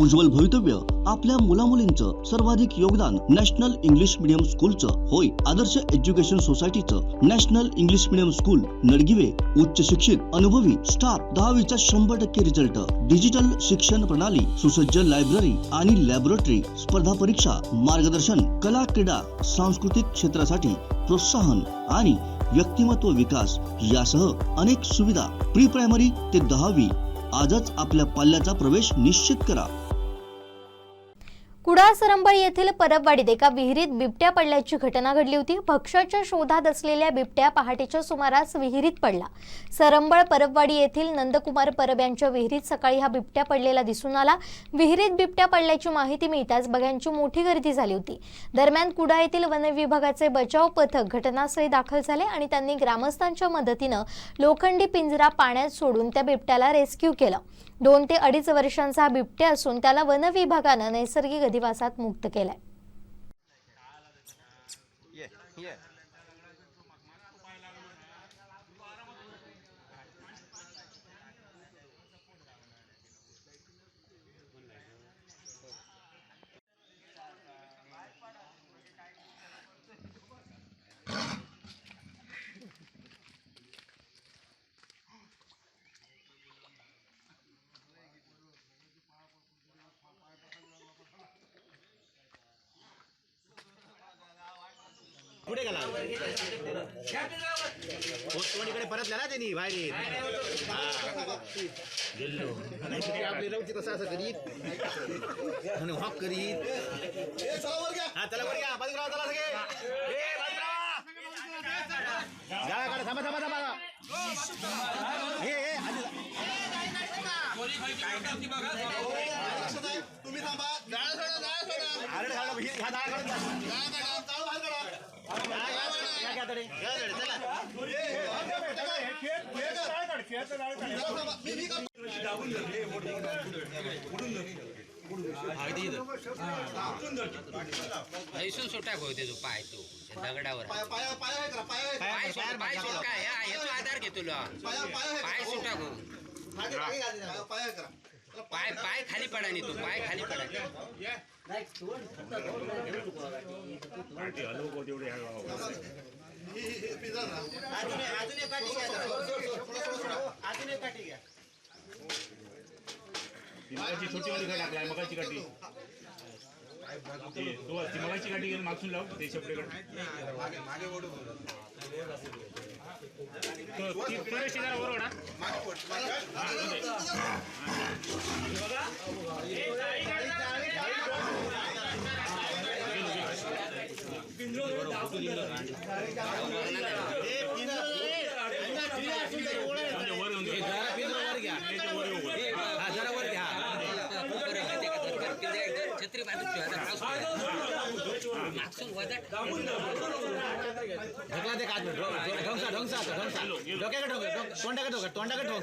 उज्ज्वल भवितव्य आपल्या मुलामुलींचं सर्वाधिक योगदान नॅशनल इंग्लिश मीडियम स्कूलचं होय। आदर्श एज्युकेशन सोसायटीचं national English medium school Nadgive उच्च शिक्षित अनुभवी स्टाफ 10वीचा 100% रिझल्ट, डिजिटल शिक्षण प्रणाली, सुसज्ज लायब्ररी आणि लॅबोरेटरी, स्पर्धा परीक्षा मार्गदर्शन, कला क्रीडा सांस्कृतिक क्षेत्रासाठी प्रोत्साहन आणि व्यक्तिमत्व विकास यासह अनेक सुविधा। प्री प्रायमरी ते 10वी आजच आपल्या पाल्याचा प्रवेश निश्चित करा। कुडाळ सरंबळ येथील परबवाडीत एका विहिरीत बिबट्या पडल्याची घटना घडली होती। भक्ष्याच्या शोधात असलेल्या बिबट्या पहाटेच्या सुमारास विहिरीत पडला। सरंबळ परबवाडी येथील नंदकुमार परब यांच्या विहिरीत सकाळी हा बिबट्या पडलेला दिसून आला। विहिरीत बिबट्या पडल्याची माहिती मिळताच बघ्यांची मोठी गर्दी झाली होती। दरम्यान कुडाळ येथील वन विभागाचे बचाव पथक घटनास्थळी दाखल झाले आणि त्यांनी ग्रामस्थांच्या मदतीने लोखंडी पिंजरा पाण्यात सोडून त्या बिबट्याला रेस्क्यू केलं। 2 ते 2.5 वर्षांचा हा बिबट्या असून त्याला वन विभागाने नैसर्गिक अधिवासात मुक्त केलाय। पुढे गेला कोणीकडे परतला ना त्यांनी बाहेर गेलो आपली रवची तसं असं करीत आणि हॉक करीत हा चला वर घ्या बाजूला चला सगळे गाळा काढा थांबा थांबा थांबा तुम्ही थांबा सुटाक होते तो पाय तो दगडावर आधार घेतो पाय सुटाक हो पाय पाय खाली पडा नाही तो पाय खाली पडा मगाची छोटी वाली गाडी टाकलाय मगाची गाडी ती मगाची गाडी घेऊन मागसून लाव ते शेपटेकडे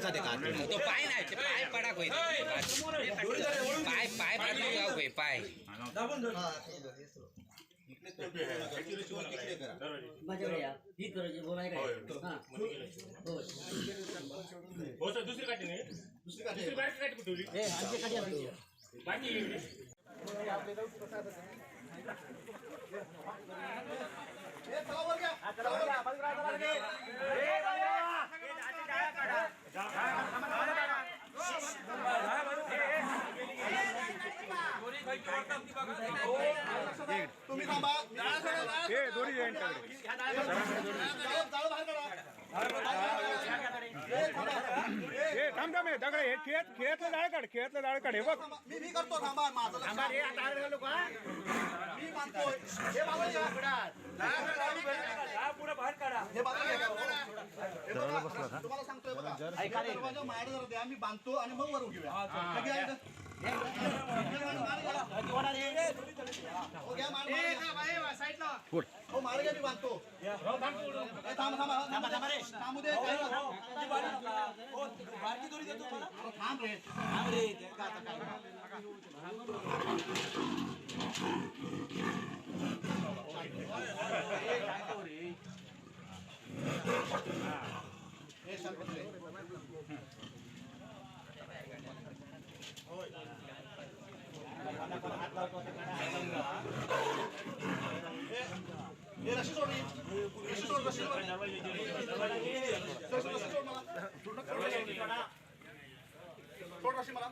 छत्री बांधून तो पाय नाही पाय पडाक होईल पाय पाय बांधून जाऊ पाय दुसरी काठी नाही दुसरी काठी कुठे बाकी तुम्ही थांबा दोरी थांब थांब दगड हे खेळतलं जाळ काढ हे बघ मी करतो थांबा माझं थांबा रे आता मी मानतोय हे बाबा पुढे बाहेर काढा हे बाबा तुम्हाला सांगतोय बघा दरवाजा माड जरा द्या मी बांधतो आणि मग वर घेऊया हो मार घ्या मी बांधतो थांब दे थांब रे हे रशी सोड रशी सोड रशी सोड सोड रशी मला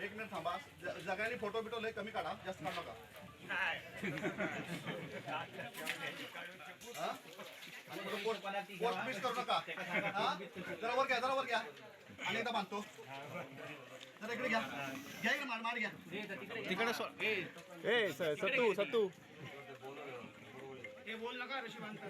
एक मिनिट थांबा सगळ्यांनी फोटो बिटो लय कमी काढा जास्त काढू नका आणि पोस्ट मिस करू नका जरा वर घ्या आणि एकदा बांधतो जरा इकडे घ्या इकडे मार घ्या तिकडे सत्तू हे बोल नका ऋषी बांधतो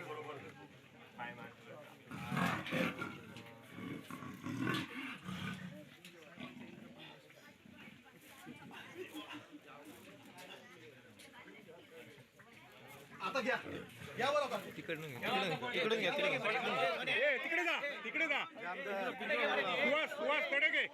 आता घ्या वर आता तिकडे जा सुवास कडे घे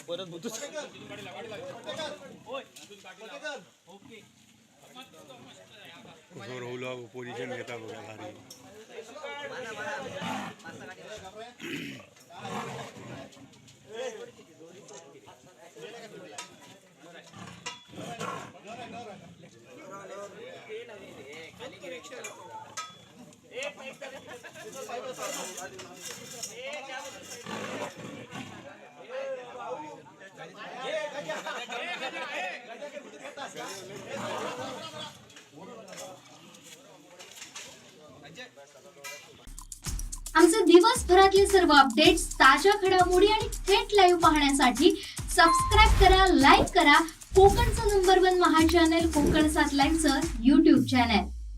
परत बुतूच जोर पोझिशन घेता बघा भारी आमचे दिवसभरातले सर्व अपडेट्स, ताज्या घडामोडी आणि थेट लाईव्ह पाहण्यासाठी सबस्क्राईब करा, लाईक करा कोकणचं नंबर 1 महा चॅनल कोकण 7 लाईव्हचं YouTube चॅनल.